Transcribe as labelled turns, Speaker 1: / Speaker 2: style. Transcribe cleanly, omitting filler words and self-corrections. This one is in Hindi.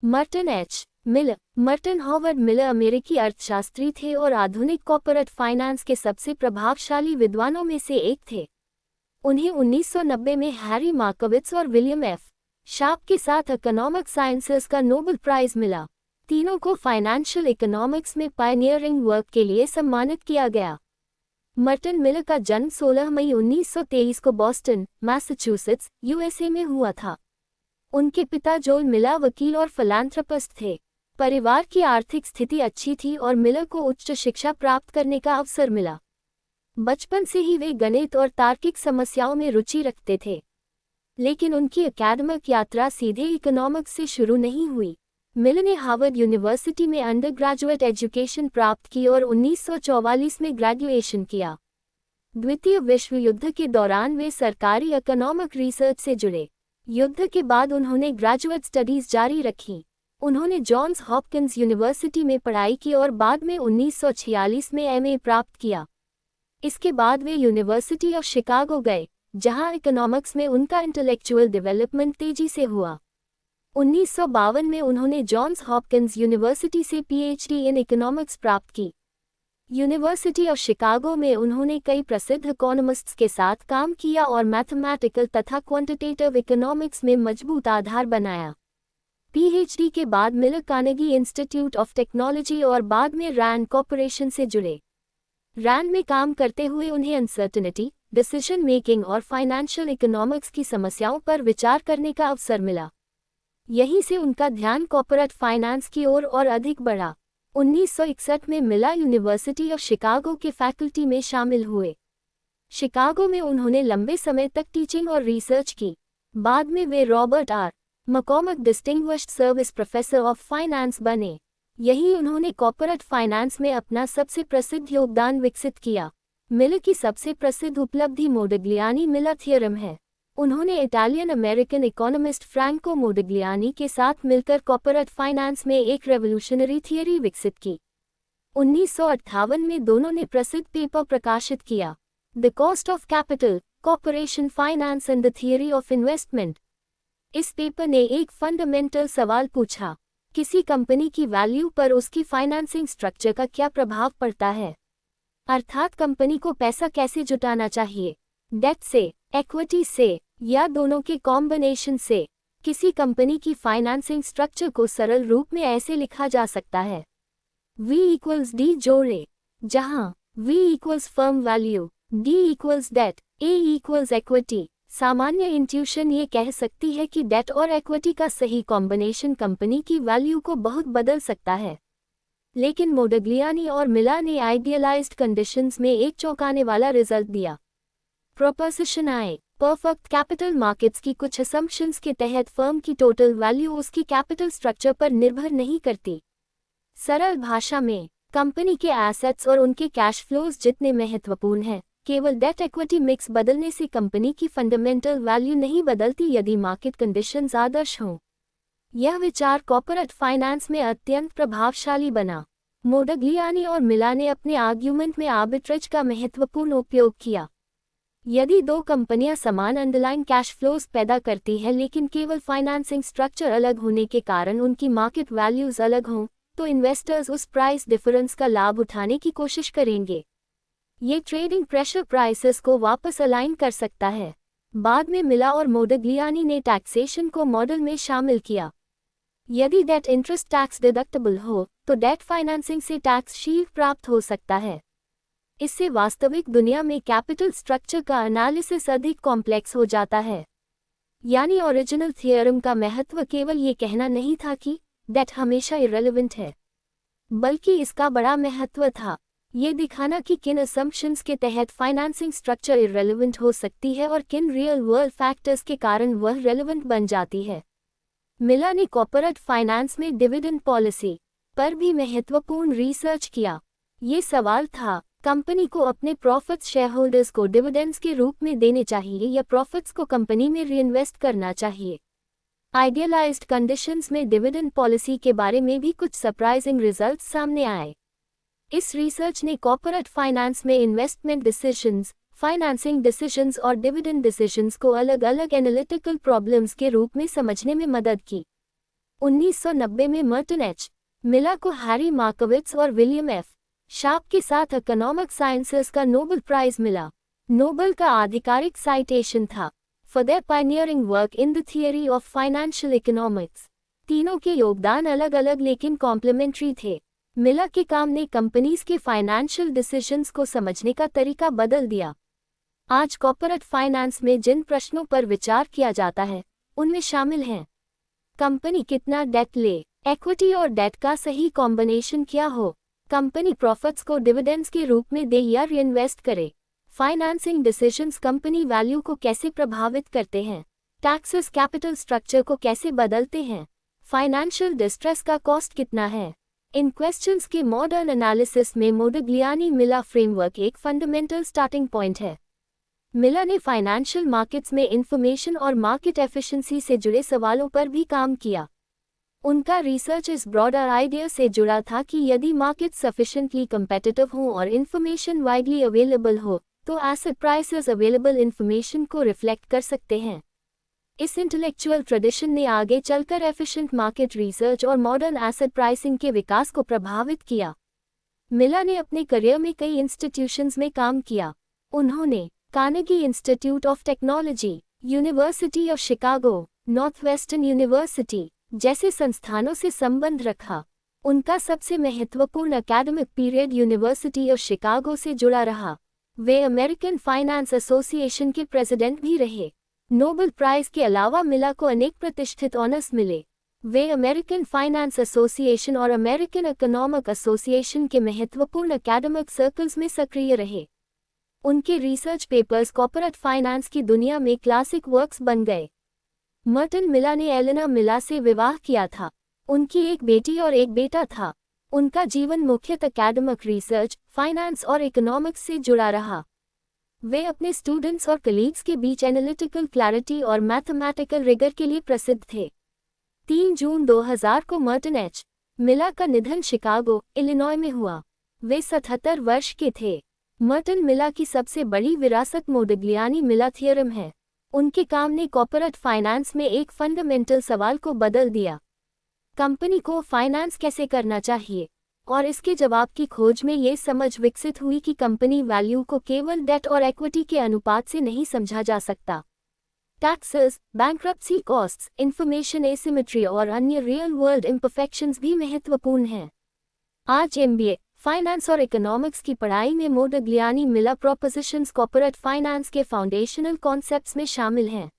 Speaker 1: Merton H. Miller. Merton Howard Miller अमेरिकी अर्थशास्त्री थे और आधुनिक कॉर्पोरेट फाइनेंस के सबसे प्रभावशाली विद्वानों में से एक थे। उन्हें 1990 में हैरी मार्कोविट्ज और विलियम एफ. शार्प के साथ इकोनॉमिक साइंसेस का नोबेल प्राइज मिला। तीनों को फाइनेंशियल इकोनॉमिक्स में पायनियरिंग वर्क के लिए सम्मानित किया गया। मर्टन मिलर का जन्म 16 मई 1923 को बॉस्टन, मैसाचुसेट्स, यूएसए में हुआ था। उनके पिता जोल मिलर वकील और फिलैंथ्रोपिस्ट थे। परिवार की आर्थिक स्थिति अच्छी थी और मिलर को उच्च शिक्षा प्राप्त करने का अवसर मिला। बचपन से ही वे गणित और तार्किक समस्याओं में रुचि रखते थे, लेकिन उनकी एकेडमिक यात्रा सीधे इकोनॉमिक्स से शुरू नहीं हुई। मिलर ने हार्वर्ड यूनिवर्सिटी में अंडर ग्रेजुएट एजुकेशन प्राप्त की और 1944 में ग्रेजुएशन किया। द्वितीय विश्व युद्ध के दौरान वे सरकारी इकोनॉमिक रिसर्च से जुड़े। युद्ध के बाद उन्होंने ग्रेजुएट स्टडीज जारी रखीं। उन्होंने जॉन्स हॉपकिंस यूनिवर्सिटी में पढ़ाई की और बाद में 1946 में एमए प्राप्त किया। इसके बाद वे यूनिवर्सिटी ऑफ शिकागो गए, जहां इकोनॉमिक्स में उनका इंटेलेक्चुअल डेवलपमेंट तेजी से हुआ। 1952 में उन्होंने जॉन्स हॉपकिंस यूनिवर्सिटी से पीएचडी इन इकोनॉमिक्स प्राप्त की। यूनिवर्सिटी ऑफ शिकागो में उन्होंने कई प्रसिद्ध इकोनॉमिस्ट्स के साथ काम किया और मैथमेटिकल तथा क्वांटिटेटिव इकोनॉमिक्स में मजबूत आधार बनाया। पीएचडी के बाद Miller Carnegie institute of technology और बाद में रैंड कॉर्पोरेशन से जुड़े। रैंड में काम करते हुए उन्हें अनसर्टेनिटी, डिसीजन मेकिंग और फाइनेंशियल इकोनॉमिक्स की समस्याओं पर विचार करने का अवसर मिला। यहीं से उनका ध्यान कॉर्पोरेट फाइनेंस की ओर और अधिक बढ़ा। 1961 में मिलर यूनिवर्सिटी ऑफ शिकागो के फैकल्टी में शामिल हुए। शिकागो में उन्होंने लंबे समय तक टीचिंग और रिसर्च की। बाद में वे Robert R. McCormick distinguished service professor of finance बने। यही उन्होंने कॉर्पोरेट फाइनेंस में अपना सबसे प्रसिद्ध योगदान विकसित किया। मिलर की सबसे प्रसिद्ध उपलब्धि मोडिग्लियानी मिलर थ्योरम है। उन्होंने इटालियन अमेरिकन इकोनॉमिस्ट फ्रैंको मोडिग्लियानी के साथ मिलकर कॉर्पोरेट फाइनेंस में एक रेवोल्यूशनरी थियरी विकसित की। 1958 में दोनों ने प्रसिद्ध पेपर प्रकाशित किया, the cost of capital, corporation finance and the theory of investment. इस पेपर ने एक फंडामेंटल सवाल पूछा, किसी कंपनी की वैल्यू पर उसकी फाइनेंसिंग स्ट्रक्चर का क्या प्रभाव पड़ता है, अर्थात कंपनी को पैसा कैसे जुटाना चाहिए, डेट से, इक्विटी से या दोनों के कॉम्बिनेशन से। किसी कंपनी की फाइनेंसिंग स्ट्रक्चर को सरल रूप में ऐसे लिखा जा सकता है, V इक्वल्स D जोड़े, जहां V equals firm value, D equals debt, A equals equity. सामान्य इंट्यूशन ये कह सकती है कि डेट और इक्विटी का सही कॉम्बिनेशन कंपनी की वैल्यू को बहुत बदल सकता है। लेकिन मोडिग्लियानी और मिलर ने आइडियलाइज्ड कंडीशंस में एक चौंकाने वाला रिजल्ट दिया। प्रोपोजिशन आई, परफेक्ट कैपिटल मार्केट्स की कुछ असम्पशंस के तहत फर्म की टोटल वैल्यू उसकी कैपिटल स्ट्रक्चर पर निर्भर नहीं करती। सरल भाषा में, कंपनी के एसेट्स और उनके कैश फ्लोज जितने महत्वपूर्ण हैं, केवल डेट इक्विटी मिक्स बदलने से कंपनी की फंडामेंटल वैल्यू नहीं बदलती यदि मार्केट कंडीशंस आदर्श हों। यह विचार कॉर्पोरेट फाइनेंस में अत्यंत प्रभावशाली बना। मोडिग्लियानी और मिलर ने अपने आर्ग्यूमेंट में आर्बिट्रेज का महत्वपूर्ण उपयोग किया। यदि दो कंपनियां समान अंडरलाइन कैश फ्लोज पैदा करती हैं लेकिन केवल फाइनेंसिंग स्ट्रक्चर अलग होने के कारण उनकी मार्केट वैल्यूज अलग हों, तो इन्वेस्टर्स उस प्राइस डिफरेंस का लाभ उठाने की कोशिश करेंगे। ये ट्रेडिंग प्रेशर प्राइसेस को वापस अलाइन कर सकता है। बाद में मिलर और मोडिग्लियानी ने टैक्सेशन को मॉडल में शामिल किया। यदि डेट इंटरेस्ट टैक्स डिडक्टेबल हो, तो डेट फाइनेंसिंग से टैक्स शील्ड प्राप्त हो सकता है। इससे वास्तविक दुनिया में कैपिटल स्ट्रक्चर का एनालिसिस अधिक कॉम्प्लेक्स हो जाता है। यानी ओरिजिनल थियरम का महत्व केवल ये कहना नहीं था कि डेट हमेशा इररिलेवेंट है, बल्कि इसका बड़ा महत्व था ये दिखाना कि किन असम्पशंस के तहत फाइनेंसिंग स्ट्रक्चर इररिलेवेंट हो सकती है और किन रियल वर्ल्ड फैक्टर्स के कारण वह रेलेवेंट बन जाती है। मिलर ने कॉर्पोरेट फाइनेंस में डिविडेंड पॉलिसी पर भी महत्वपूर्ण रिसर्च किया। ये सवाल था, कंपनी को अपने प्रॉफिट्स शेयरहोल्डर्स को डिविडेंड्स के रूप में देने चाहिए या प्रॉफिट्स को कंपनी में रीइन्वेस्ट करना चाहिए। आइडियलाइज्ड कंडीशंस में डिविडेंड पॉलिसी के बारे में भी कुछ सरप्राइजिंग रिजल्ट्स सामने आए। इस रिसर्च ने कॉर्पोरेट फाइनेंस में इन्वेस्टमेंट डिसीजंस, फाइनेंसिंग डिसीजंस और डिविडेंड डिसीजंस को अलग अलग एनालिटिकल प्रॉब्लम्स के रूप में समझने में मदद की। 1990 में मर्टन एच. मिला को हैरी मार्कोविट्ज और विलियम एफ. शार्प के साथ इकोनॉमिक साइंसेस का नोबेल प्राइज मिला. नोबेल का आधिकारिक साइटेशन था for their pioneering work in the theory of financial economics. तीनों के योगदान अलग अलग लेकिन कॉम्प्लीमेंट्री थे. मिला के काम ने कंपनीज के फाइनेंशियल डिसीजंस को समझने का तरीका बदल दिया. आज कॉर्पोरेट फाइनेंस में जिन प्रश्नों पर विचार किया जाता है उनमें शामिल हैं: कंपनी कितना डेट ले, इक्विटी और डेट का सही कॉम्बिनेशन क्या हो, कंपनी प्रॉफिट्स को डिविडेंड्स के रूप में दे या रीइन्वेस्ट करे, फाइनेंसिंग डिसीजंस कंपनी वैल्यू को कैसे प्रभावित करते हैं, टैक्सेस कैपिटल स्ट्रक्चर को कैसे बदलते हैं, फाइनेंशियल डिस्ट्रेस का कॉस्ट कितना है. इन क्वेश्चंस के मॉडर्न एनालिसिस में मोडिग्लियानी-मिला फ्रेमवर्क एक फंडामेंटल स्टार्टिंग पॉइंट है. मिला ने फाइनेंशियल मार्केट्स में इंफॉर्मेशन और मार्केट एफिशिएंसी से जुड़े सवालों पर भी काम किया. उनका रिसर्च इस ब्रॉडर आइडिया से जुड़ा था कि यदि मार्केट सफिशिएंटली कम्पिटिटिव हो और इंफॉर्मेशन वाइडली अवेलेबल हो तो एसेट प्राइसेस अवेलेबल इंफॉर्मेशन को रिफ्लेक्ट कर सकते हैं. इस इंटेलेक्चुअल ट्रेडिशन ने आगे चलकर एफिशिएंट मार्केट रिसर्च और मॉडर्न एसेट प्राइसिंग के विकास को प्रभावित किया. मिला ने अपने करियर में कई इंस्टीट्यूशंस में काम किया. उन्होंने Carnegie institute of technology, university of Chicago, Northwestern university जैसे संस्थानों से संबंध रखा. उनका सबसे महत्वपूर्ण academic period university of Chicago से जुड़ा रहा. वे अमेरिकन फाइनेंस एसोसिएशन के प्रेसिडेंट भी रहे. नोबेल प्राइज के अलावा मिला को अनेक प्रतिष्ठित ऑनर्स मिले. वे अमेरिकन फाइनेंस एसोसिएशन और अमेरिकन इकोनॉमिक एसोसिएशन के महत्वपूर्ण एकेडमिक सर्कल्स में सक्रिय रहे. उनके रिसर्च पेपर्स कॉर्पोरेट फाइनेंस की दुनिया में क्लासिक वर्क्स बन गए. मर्टन मिला ने एलेना मिला से विवाह किया था. उनकी एक बेटी और एक बेटा था. उनका जीवन मुख्यतः एकेडमिक रिसर्च, फाइनेंस और इकोनॉमिक्स से जुड़ा रहा. वे अपने स्टूडेंट्स और कलीग्स के बीच एनालिटिकल क्लैरिटी और मैथमेटिकल रिगर के लिए प्रसिद्ध थे. 3 जून 2000 को मर्टन एच. मिला का निधन शिकागो, इलिनॉय में हुआ. वे 77 वर्ष के थे. मर्टन मिला की सबसे बड़ी विरासत मोडिग्लियानी-मिला थ्योरम है. उनके काम ने कॉर्पोरेट फाइनेंस में एक फंडामेंटल सवाल को बदल दिया: कंपनी को फाइनेंस कैसे करना चाहिए. और इसके जवाब की खोज में ये समझ विकसित हुई कि कंपनी वैल्यू को केवल डेट और इक्विटी के अनुपात से नहीं समझा जा सकता. Taxes, bankruptcy costs, information asymmetry और अन्य रियल वर्ल्ड इम्परफेक्शंस भी महत्वपूर्ण हैं. आज एमबीए, फाइनेंस और इकोनॉमिक्स की पढ़ाई में मोडिग्लियानी-मिला प्रोपोजिशंस कॉर्पोरेट फाइनेंस के फाउंडेशनल कॉन्सेप्ट्स में शामिल हैं.